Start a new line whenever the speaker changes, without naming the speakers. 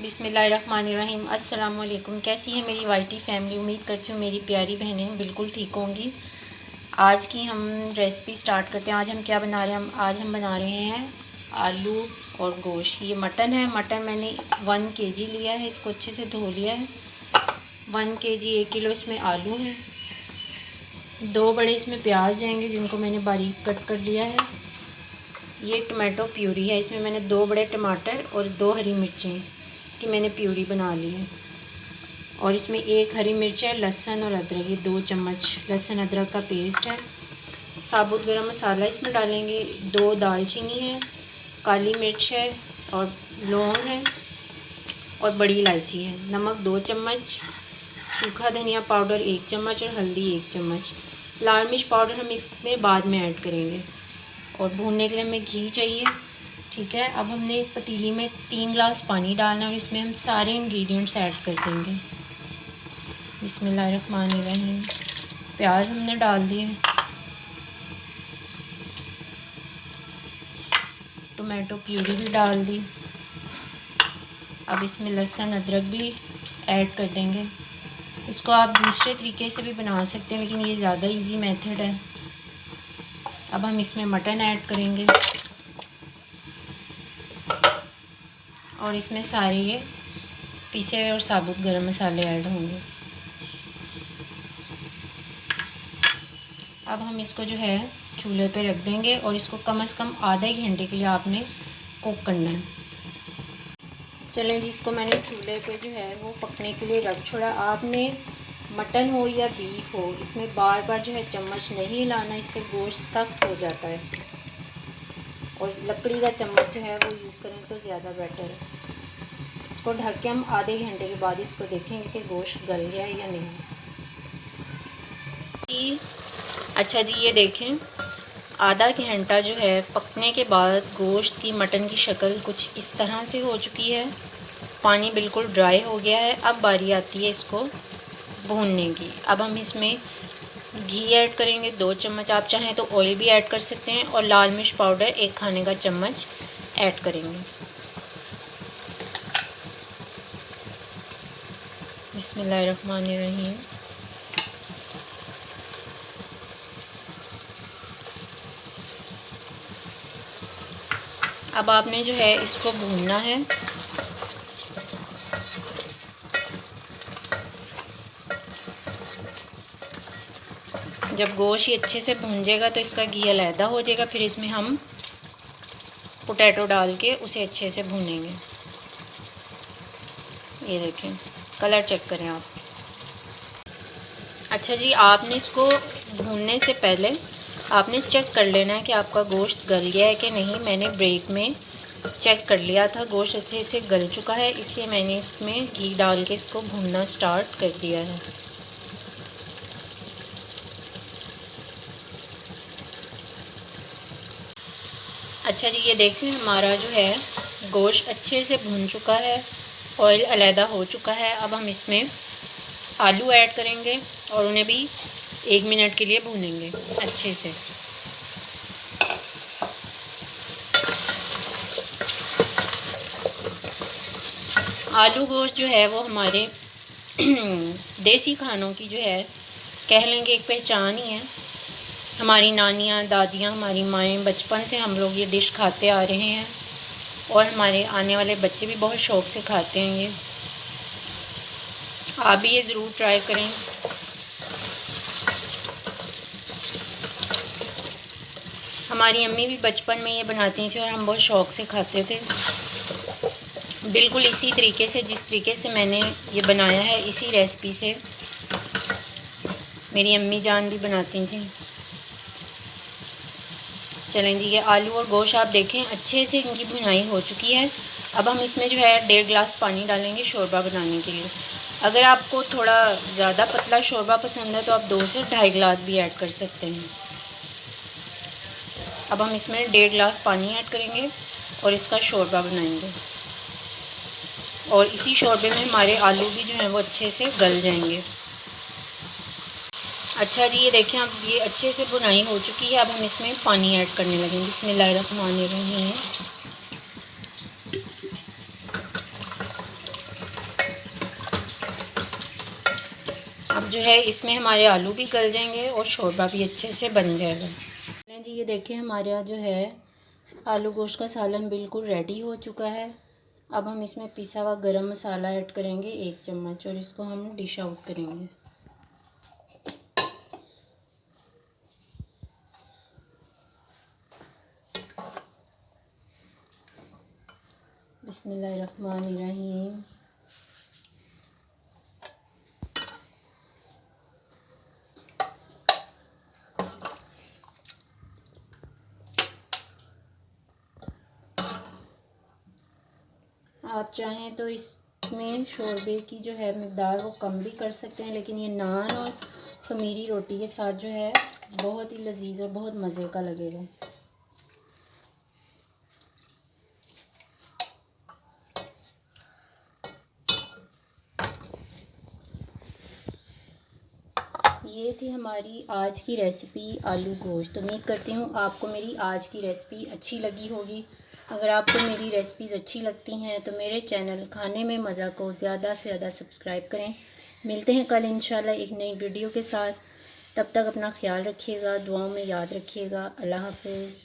बिस्मिल्लाहिर्रहमानिर्रहीम। अस्सलाम वालेकुम। कैसी है मेरी वाइटी फैमिली? उम्मीद करती हूँ मेरी प्यारी बहनें बिल्कुल ठीक होंगी। आज की हम रेसिपी स्टार्ट करते हैं। आज हम क्या बना रहे हैं? आज हम बना रहे हैं आलू और गोश्त। ये मटन है। मटन मैंने 1 kg लिया है। इसको अच्छे से धो लिया है। 1 kg 1 किलो इसमें आलू है। 2 बड़े इसमें प्याज जाएंगे जिनको मैंने बारीक कट कर लिया है। ये टमाटो प्यूरी है। इसमें मैंने 2 बड़े टमाटर और 2 हरी मिर्चें, इसकी मैंने प्यूरी बना ली है। और इसमें 1 हरी मिर्च है, लहसुन और अदरक, ये 2 चम्मच लहसुन अदरक का पेस्ट है। साबुत गरम मसाला इसमें डालेंगे। 2 दालचीनी है, काली मिर्च है और लौंग है और बड़ी इलायची है। नमक 2 चम्मच, सूखा धनिया पाउडर 1 चम्मच और हल्दी 1 चम्मच। लाल मिर्च पाउडर हम इसमें बाद में ऐड करेंगे। और भूनने के लिए हमें घी चाहिए। ठीक है, अब हमने एक पतीली में 3 गिलास पानी डालना है और इसमें हम सारे इंग्रेडिएंट्स ऐड कर देंगे। बिस्मिल्लाहिर्रहमानिर्रहीम। प्याज हमने डाल दिए, टोमेटो प्यूरी भी डाल दी। अब इसमें लहसुन अदरक भी ऐड कर देंगे। इसको आप दूसरे तरीके से भी बना सकते हैं, लेकिन ये ज़्यादा इजी मेथड है। अब हम इसमें मटन ऐड करेंगे और इसमें सारे ये पिसे और साबुत गरम मसाले ऐड होंगे। अब हम इसको जो है चूल्हे पे रख देंगे और इसको कम से कम आधे घंटे के लिए आपने कुक करना है। चलें जी, इसको मैंने चूल्हे पे जो है वो पकने के लिए रख छोड़ा। आपने मटन हो या बीफ हो, इसमें बार बार जो है चम्मच नहीं हिलाना, इससे गोश्त सख्त हो जाता है। और लकड़ी का चम्मच जो है वो यूज़ करें तो ज़्यादा बेटर है। इसको ढक के हम आधे घंटे के बाद इसको देखेंगे कि गोश्त गल गया है या नहीं। जी अच्छा जी, ये देखें आधा घंटा जो है पकने के बाद गोश्त की मटन की शक्ल कुछ इस तरह से हो चुकी है। पानी बिल्कुल ड्राई हो गया है। अब बारी आती है इसको भूनने की। अब हम इसमें घी ऐड करेंगे 2 चम्मच, आप चाहें तो ऑयल भी ऐड कर सकते हैं। और लाल मिर्च पाउडर 1 खाने का चम्मच ऐड करेंगे। बिस्मिल्लाहिर्रहमानिर्रहीम। अब आपने जो है इसको भूनना है। जब गोश्त ये अच्छे से भून जाएगा तो इसका घी अलहदा हो जाएगा। फिर इसमें हम पोटैटो डाल के उसे अच्छे से भूनेंगे। ये देखें, कलर चेक करें आप। अच्छा जी, आपने इसको भूनने से पहले आपने चेक कर लेना है कि आपका गोश्त गल गया है कि नहीं। मैंने ब्रेक में चेक कर लिया था, गोश्त अच्छे से गल चुका है, इसलिए मैंने इसमें घी डाल के इसको भूनना स्टार्ट कर दिया है। अच्छा जी, ये देखें हमारा जो है गोश्त अच्छे से भून चुका है, ऑयल अलहदा हो चुका है। अब हम इसमें आलू ऐड करेंगे और उन्हें भी 1 मिनट के लिए भूनेंगे अच्छे से। आलू गोश्त जो है वो हमारे देसी खानों की जो है कह लेंगे एक पहचान ही है। हमारी नानियाँ, दादियाँ, हमारी माएँ बचपन से हम लोग ये डिश खाते आ रहे हैं और हमारे आने वाले बच्चे भी बहुत शौक़ से खाते हैं। ये आप भी ये ज़रूर ट्राई करें। हमारी अम्मी भी बचपन में ये बनाती थी और हम बहुत शौक़ से खाते थे। बिल्कुल इसी तरीके से, जिस तरीके से मैंने ये बनाया है, इसी रेसिपी से मेरी अम्मी जान भी बनाती थी। चलें जी, ये आलू और गोश्त आप देखें अच्छे से इनकी भुनाई हो चुकी है। अब हम इसमें जो है 1.5 गिलास पानी डालेंगे शोरबा बनाने के लिए। अगर आपको थोड़ा ज़्यादा पतला शोरबा पसंद है तो आप 2 से 2.5 गिलास भी ऐड कर सकते हैं। अब हम इसमें 1.5 गिलास पानी ऐड करेंगे और इसका शोरबा बनाएंगे। और इसी शोरबे में हमारे आलू भी जो हैं वो अच्छे से गल जाएंगे। अच्छा जी, ये देखें अब ये अच्छे से भुनाई हो चुकी है। अब हम इसमें पानी ऐड करने लगेंगे। बिस्मिल्लाहिर्रहमानिर्रहीम। अब जो है इसमें हमारे आलू भी गल जाएंगे और शोरबा भी अच्छे से बन जाएगा। जी ये देखिए हमारे यहाँ जो है आलू गोश्त का सालन बिल्कुल रेडी हो चुका है। अब हम इसमें पिसा हुआ गरम मसाला ऐड करेंगे 1 चम्मच और इसको हम डिश आउट करेंगे। बिस्मिल्लाहिर्रहमानिर्रहीम। आप चाहें तो इसमें शोरबे की जो है मिक़दार वो कम भी कर सकते हैं, लेकिन ये नान और ख़मीरी रोटी के साथ जो है बहुत ही लजीज और बहुत मज़े का लगेगा। ये थी हमारी आज की रेसिपी आलू गोश्त। उम्मीद करती हूँ आपको मेरी आज की रेसिपी अच्छी लगी होगी। अगर आपको मेरी रेसिपीज़ अच्छी लगती हैं तो मेरे चैनल खाने में मज़ा को ज़्यादा से ज़्यादा सब्सक्राइब करें। मिलते हैं कल इंशाल्लाह एक नई वीडियो के साथ। तब तक अपना ख्याल रखिएगा, दुआओं में याद रखिएगा। अल्लाह हाफ़िज़।